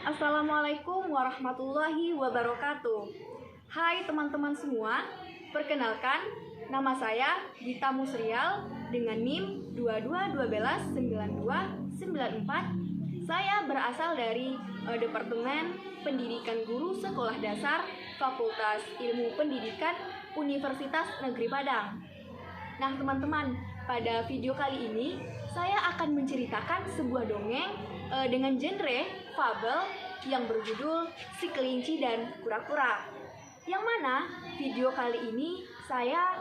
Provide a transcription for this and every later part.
Assalamualaikum warahmatullahi wabarakatuh. Hai teman-teman semua, perkenalkan nama saya Gita Musrial dengan NIM 22129294. Saya berasal dari Departemen Pendidikan Guru Sekolah Dasar Fakultas Ilmu Pendidikan Universitas Negeri Padang. Nah teman-teman, pada video kali ini saya akan menceritakan sebuah dongeng dengan genre fabel yang berjudul Si Kelinci dan Kura-Kura. Yang mana video kali ini saya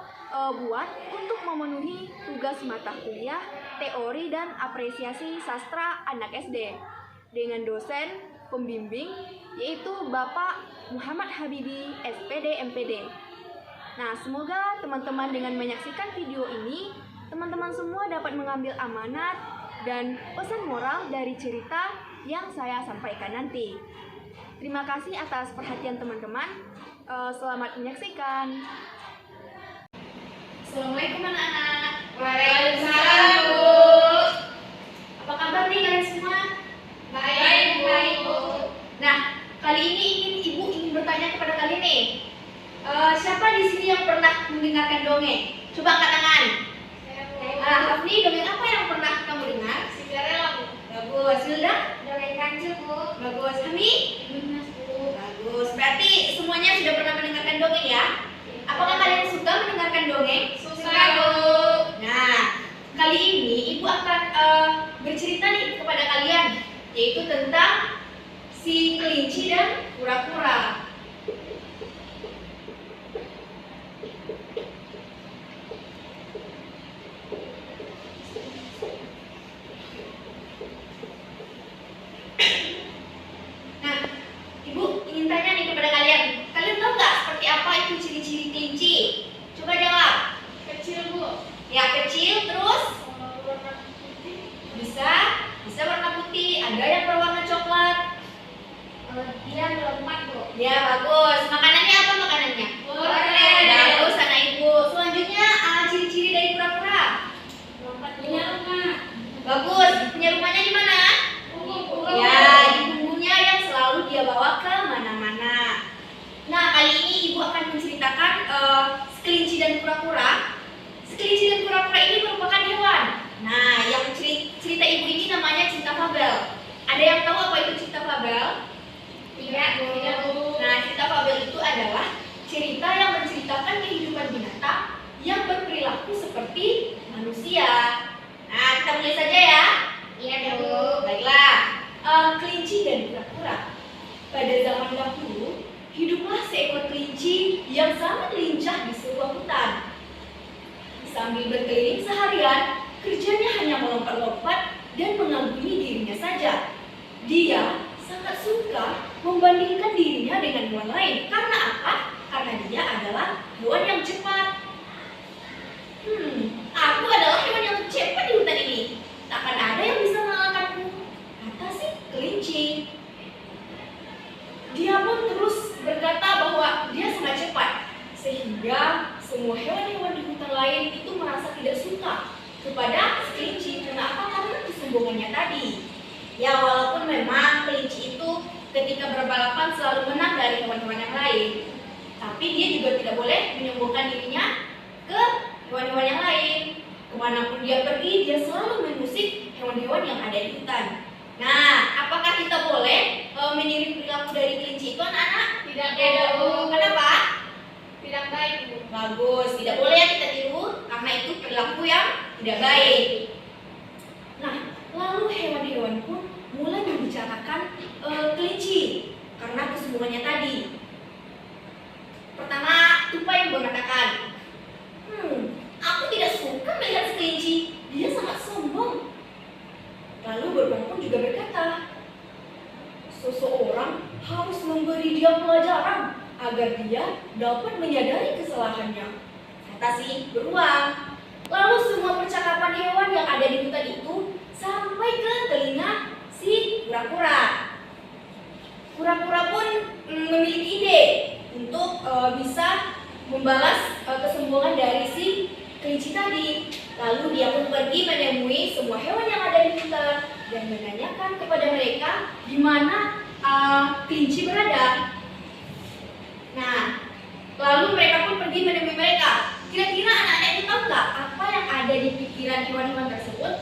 buat untuk memenuhi tugas mata kuliah teori dan apresiasi sastra anak SD dengan dosen pembimbing yaitu Bapak Muhammad Habibi SPD MPD. Nah, semoga teman-teman dengan menyaksikan video ini, teman-teman semua dapat mengambil amanat dan pesan moral dari cerita yang saya sampaikan nanti. Terima kasih atas perhatian teman-teman. Selamat menyaksikan. Assalamualaikum anak-anak. Waalaikumsalam Bu. Apa kabar nih kalian semua? Baik Bu. Nah, kali ini Ibu ingin bertanya kepada kalian nih. Siapa di sini yang pernah mendengarkan dongeng? Coba angkat tangan. Hafni, dongeng apa yang pernah kamu dengar? Cinderella Bu. Bagus. Hilda? Dongeng kancil Bu. Bagus. Hami? Bagus. Berarti semuanya sudah pernah mendengarkan dongeng ya? Apakah kalian suka mendengarkan dongeng? Suka Bu. Nah, kali ini Ibu akan bercerita nih kepada kalian, yaitu tentang si kelinci dan kura-kura. Nah, Ibu ingin tanya nih kepada kalian. Kalian tahu nggak seperti apa itu ciri-ciri kelinci? Coba jawab. Kecil Bu. Ya kecil, terus? Warna putih. Bisa warna putih. Ada yang berwarna coklat. Dia melompat Bu. Ya bagus. Makanannya apa makanannya? Boleh. Bagus anak Ibu. Selanjutnya ciri-ciri dari kura-kura. Melompat punya rumah. Bagus. Punya rumahnya di mana? Ya, di punggungnya yang selalu dia bawa ke mana-mana. Nah, kali ini Ibu akan menceritakan kelinci dan kura-kura. Kelinci dan kura-kura ini merupakan hewan. Nah, yang cerita Ibu ini namanya cerita fabel. Ada yang tahu apa itu cerita fabel? Tidak Bu. Nah, cerita fabel itu adalah cerita yang menceritakan kehidupan binatang yang berperilaku seperti manusia. Nah, kita mulai saja ya. Iya Bu. Baiklah. Kelinci dan kura-kura. Pada zaman dahulu, hiduplah seekor kelinci yang sangat lincah di sebuah hutan. Sambil berkeliling seharian, kerjanya hanya melompat-lompat dan mengagumi dirinya saja. Dia sangat suka membandingkan dirinya dengan hewan lain. Karena apa? Karena dia adalah hewan yang cepat. Aku adalah hewan yang cepat di hutan ini. Takkan ada yang bisa mengalahkanku, kata si kelinci. Dia pun terus berkata bahwa dia sangat cepat, sehingga semua hewan-hewan di hutan lain itu merasa tidak suka kepada si kelinci. Kenapa? Karena kesombongannya tadi. Ya, walaupun memang kelinci itu ketika berbalapan selalu menang dari hewan-hewan yang lain, tapi dia juga tidak boleh menyombongkan dirinya ke hewan-hewan yang lain. Kemanapun dia pergi, dia selalu mengusik hewan-hewan yang ada di hutan. Nah, apakah kita boleh meniru perilaku dari kelinci itu anak-anak? Tidak Bu. Kenapa? Tidak baik Bu. Bagus, tidak boleh ya kita tiru karena itu perilaku yang tidak baik. Nah, lalu hewan-hewan pun mulai membicarakan kelinci karena kesombongannya tadi. Pertama, tupai yang mengatakan, aku tidak suka melihat kelinci, dia sangat sombong. Lalu beruang pun juga berkata, seseorang harus memberi dia pelajaran agar dia dapat menyadari kesalahannya, kata si beruang. Lalu semua percakapan hewan yang ada di hutan itu sampai ke telinga si kura-kura. Kura-kura pun memiliki ide untuk bisa membalas kesombongan dari si kelinci tadi. Lalu dia pun pergi menemui semua hewan yang ada di hutan dan menanyakan kepada mereka di mana kelinci berada. Nah, lalu mereka pun pergi menemui mereka. Kira-kira anak-anak itu tahu nggak apa yang ada di pikiran hewan-hewan tersebut?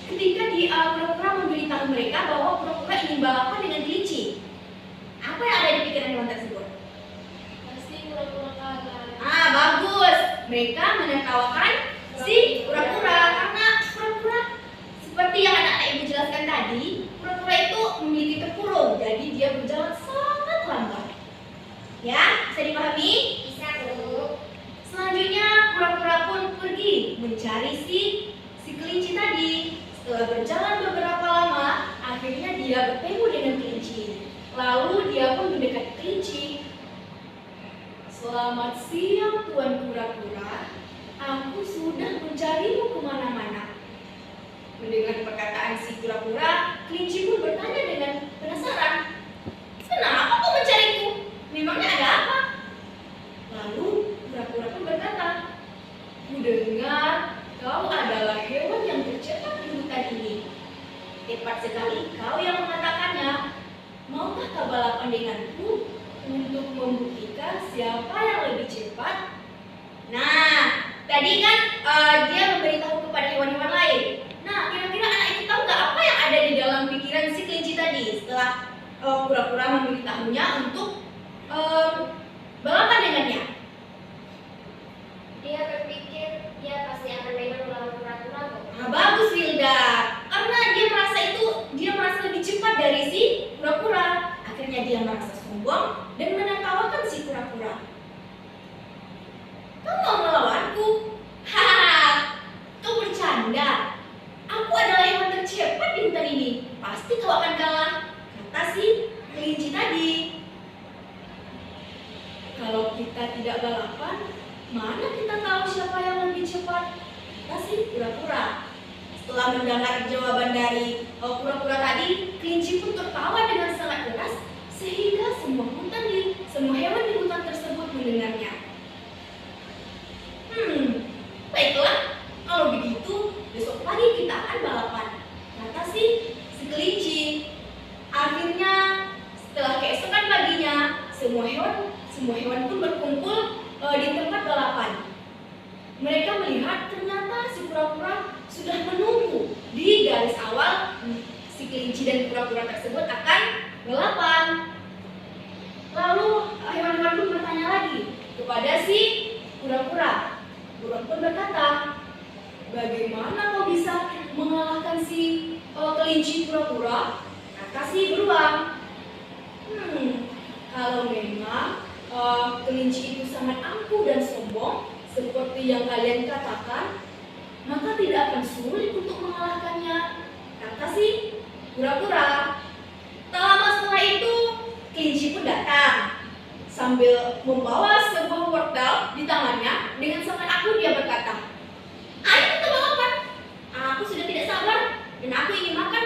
Ketika pura-pura memberitahu mereka bahwa pura-pura ingin balapan dengan kelinci, apa yang ada di pikiran hewan tersebut? Pasti pura-pura kalah. Bagus. Mereka menertawakan si pura-pura karena pura-pura seperti yang anak-anak ibu jelaskan tadi, pura-pura itu memiliki tempurung, jadi dia berjalan sangat lambat. Ya, bisa dipahami? Bisa, Bu. Selanjutnya pura-pura pun pergi mencari si kelinci tadi. Setelah berjalan beberapa lama, akhirnya dia bertemu dengan kelinci. Lalu dia pun mendekati kelinci. Selamat siang Tuan Kura-kura, aku sudah mencarimu kemana-mana. Mendengar perkataan si kura-kura, kelinci pun bertanya dengan penasaran. Kenapa kau mencariku? Memangnya ada apa? Lalu kura-kura pun berkata, kudengar kau adalah hewan yang tercepat di hutan ini. Tepat sekali kau yang mengatakannya. Maukah kau balapan denganku untuk membuktikan siapa yang lebih cepat? Nah, tadi kan dia memberitahu kepada hewan-hewan lain. Nah, kira-kira anak itu tahu nggak apa yang ada di dalam pikiran si kelinci tadi setelah kura-kura memberitahunya untuk balapan dengannya? Dia berpikir dia pasti akan menang melawan kura-kura kok. Bagus Wilda, karena dia merasa lebih cepat dari si kura-kura. Akhirnya dia merasa sombong dan menertawakan si kura-kura. Kau mau melawanku? Hahaha, kau bercanda. Aku adalah hewan tercepat di hutan ini. Pasti kau akan kalah, kata si kelinci tadi. Kalau kita tidak balapan, mana kita tahu siapa yang lebih cepat? Kata si kura-kura. Setelah mendengar jawaban dari kura-kura tadi, kelinci pun tertawa dengan sangat keras sehingga semua hewan di hutan tersebut mendengarnya. Baiklah, kalau begitu besok pagi kita akan balapan, kata si kelinci. Akhirnya setelah keesokan paginya, semua hewan pun berkumpul di tempat balapan. Mereka melihat ternyata si kura-kura sudah menunggu di garis awal. Si kelinci dan kura-kura tersebut akan balapan. Lalu hewan-hewan pun bertanya lagi kepada si kura-kura. Kura pun berkata, bagaimana kau bisa mengalahkan si kelinci kura-kura? Kata si beruang. Kalau memang kelinci itu sangat angkuh dan sombong seperti yang kalian katakan, maka tidak akan sulit untuk mengalahkannya, kata si kura-kura. Tak lama setelah itu, kelinci pun datang sambil membawa sebuah wortel di tangannya. Dengan sangat angkuh dia berkata, ayo kita balapan. Aku sudah tidak sabar dan aku ingin makan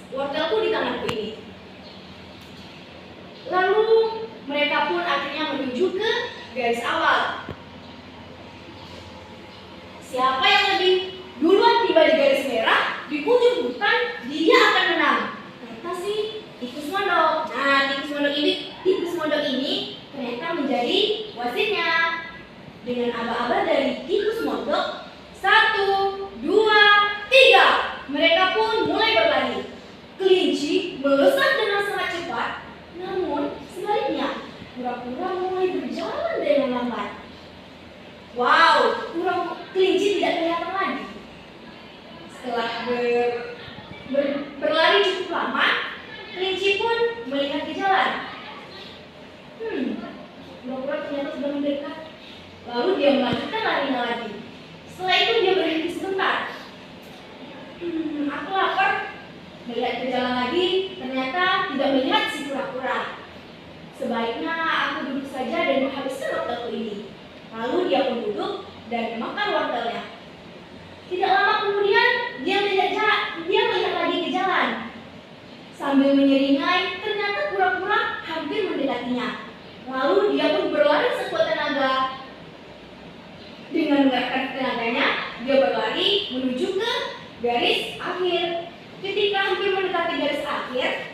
wortelku di tanganku ini. Lalu mereka pun akhirnya menuju ke garis awal. Siapa yang lebih duluan tiba di garis merah di ujung hutan, dia akan menang, kata si tikus mondok. Nah, tikus mondok ini ternyata menjadi wasitnya. Dengan aba-aba dari tikus mondok, 1, 2, 3, mereka pun mulai berlari. Kelinci melesat dengan sangat cepat, namun sebaliknya kura-kura mulai berjalan dengan lambat. Wow, kelinci tidak kelihatan lagi. Setelah berlari cukup lama, kelinci pun melihat ke jalan. Kura-kura ternyata sudah mendekat. Lalu dia melanjutkan larinya lagi. Setelah itu dia berhenti sebentar. Aku lapar. Melihat ke jalan lagi, ternyata tidak melihat si kura-kura. Sebaiknya aku duduk saja dan menghabiskan wortelku ini. Lalu dia pun duduk dan makan wortelnya. Tidak lama kemudian dia melihat lagi ke jalan. Sambil menyeringai, ternyata kura-kura hampir mendekatinya. Lalu dia pun berlari sekuat tenaga. Dengan mengerahkan tenaganya, dia berlari menuju ke garis akhir. Ketika hampir mendekati garis akhir,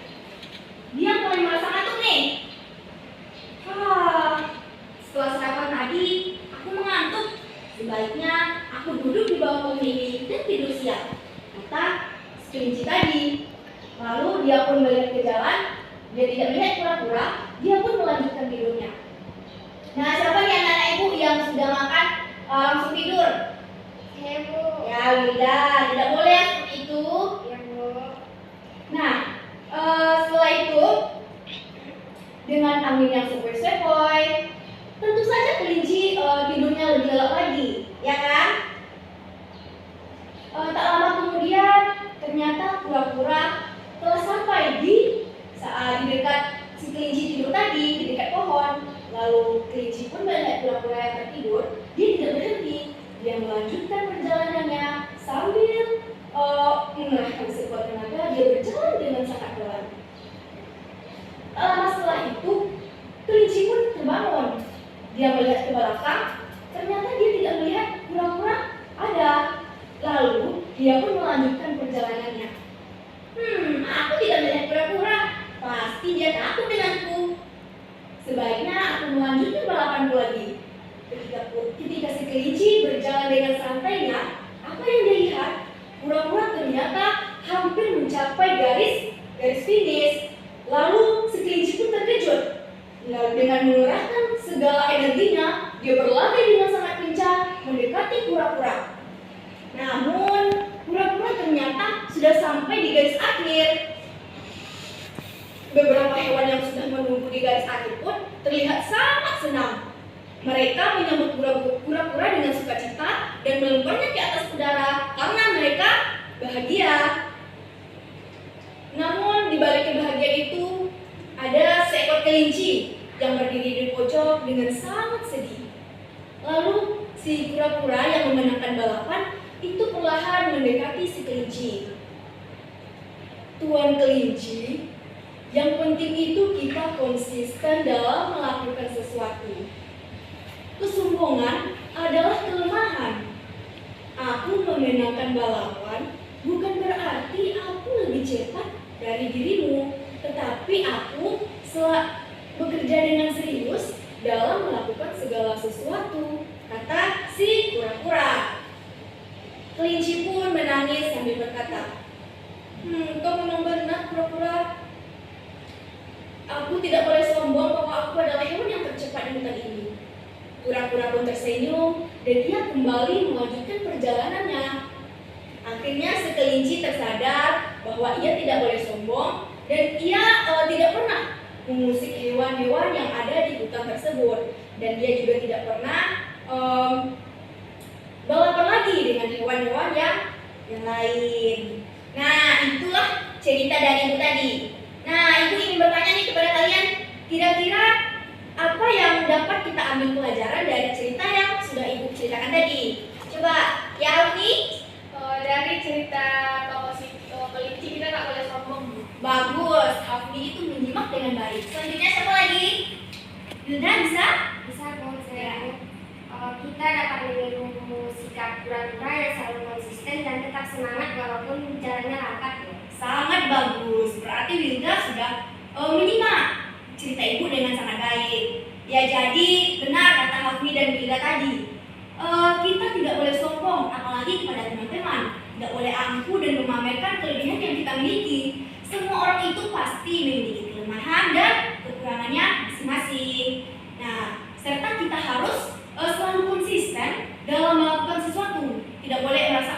dia pun melihat ke jalan, dia tidak melihat kura-kura, dia pun melanjutkan tidurnya. Nah, siapa nih anak-anak ibu yang sudah makan langsung tidur? Iya, Bu. Ya, Wilda, tidak boleh ya seperti itu. Iya, Bu. Nah, setelah itu dengan angin yang sepoi-sepoi, tentu saja kelinci tidurnya lebih lelap lagi, ya kan? Tak lama kemudian ternyata kura-kura telah sampai di dekat si kelinci tidur tadi, di dekat pohon. Lalu kelinci pun melihat kura-kura yang tertidur, dia tidak berhenti. Dia melanjutkan perjalanannya sambil mengerahkan sekuat tenaga. Dia berjalan dengan sangat pelan. Tak lama setelah itu, kelinci pun terbangun. Dia melihat ke belakang, ternyata dia tidak melihat kura-kura ada. Lalu dia pun melanjutkan perjalanannya. Aku tidak melihat kura-kura. Pasti dia takut denganku. Sebaiknya aku melanjutkan balapanku lagi. Ketika si kelinci berjalan dengan santainya, apa yang dia lihat? Kura-kura ternyata hampir mencapai garis finish. Lalu si kelinci pun terkejut. Lalu dengan mengerahkan segala energinya, dia berlari dengan sangat kencang mendekati kura-kura. Namun, kura-kura ternyata sudah sampai di garis akhir. Beberapa hewan yang sudah menunggu di garis akhir pun terlihat sangat senang. Mereka menyambut kura-kura dengan sukacita dan melemparnya ke atas udara karena mereka bahagia. Namun, di balik kebahagiaan itu, ada seekor kelinci yang berdiri di pojok dengan sangat sedih. Lalu, si kura-kura yang memenangkan balapan itu perlahan mendekati si kelinci. Tuan kelinci, yang penting itu kita konsisten dalam melakukan sesuatu. Kesombongan adalah kelemahan. Aku memenangkan balapan bukan berarti aku lebih cepat dari dirimu, tetapi aku bekerja dengan serius dalam melakukan segala sesuatu, kata si kura-kura. Kelinci pun menangis sambil berkata, kau memang benar kura-kura. Aku tidak boleh sombong bahwa aku adalah hewan yang tercepat di hutan ini. Kura-kura pun tersenyum dan dia kembali melanjutkan perjalanannya. Akhirnya si kelinci tersadar bahwa ia tidak boleh sombong dan ia tidak pernah mengusik hewan-hewan yang ada di hutan tersebut. Dan dia juga tidak pernah balapan lagi dengan hewan-hewan yang lain. Nah, itulah cerita dari ibu tadi. Nah, ibu ingin bertanya nih kepada kalian, kira-kira apa yang dapat kita ambil pelajaran dari cerita yang sudah ibu ceritakan tadi? Coba, ya Alfi? Dari cerita kelinci kita nggak boleh sombong. Bagus, Alfi itu menyimak dengan baik. Selanjutnya siapa lagi? Hilda bisa? Bisa, Bu. Kita dapat meniru sikap kura-kura yang selalu konsisten dan tetap semangat walaupun jalannya lambat. Sangat bagus. Berarti Wilda sudah menyimak cerita ibu dengan sangat baik. Ya, jadi benar kata Hafni dan Wilda tadi. Kita tidak boleh sombong, apalagi kepada teman-teman. Tidak boleh angkuh dan memamerkan kelebihan yang kita miliki. Semua orang itu pasti memiliki kelemahan dan kekurangannya masing-masing. Nah, serta kita harus selalu konsisten dalam melakukan sesuatu. Tidak boleh merasa,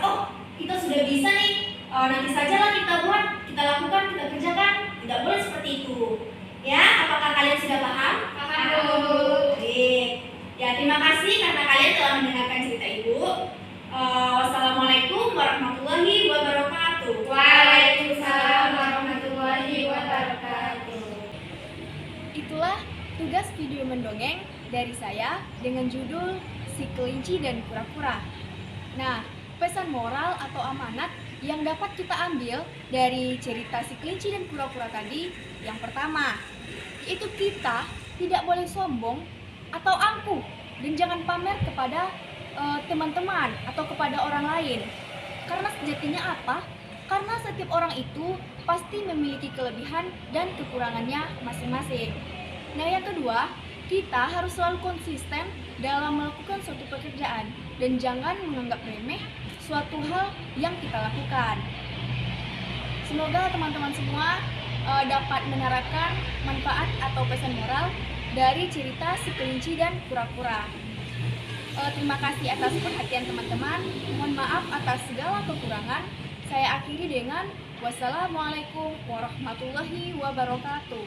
kita sudah bisa nih, nanti sajalah kita buat, kita lakukan, kita kerjakan. Tidak boleh seperti itu. Ya, apakah kalian sudah paham? Paham, Bu. Baik. Ya, terima kasih karena kalian telah mendengarkan cerita ibu. Wassalamualaikum warahmatullahi wabarakatuh. Waalaikumsalam warahmatullahi wabarakatuh. Itulah tugas video mendongeng dari saya dengan judul Si Kelinci dan Kura-Kura. Nah, pesan moral atau amanat yang dapat kita ambil dari cerita Si Kelinci dan Kura-Kura tadi, yang pertama, yaitu kita tidak boleh sombong atau angkuh dan jangan pamer kepada teman-teman atau kepada orang lain. Karena sejatinya apa? Karena setiap orang itu pasti memiliki kelebihan dan kekurangannya masing-masing. Nah, yang kedua, kita harus selalu konsisten dalam melakukan suatu pekerjaan dan jangan menganggap remeh suatu hal yang kita lakukan. Semoga teman-teman semua dapat menerapkan manfaat atau pesan moral dari cerita si kelinci dan kura-kura. Terima kasih atas perhatian teman-teman. Mohon maaf atas segala kekurangan. Saya akhiri dengan wassalamualaikum warahmatullahi wabarakatuh.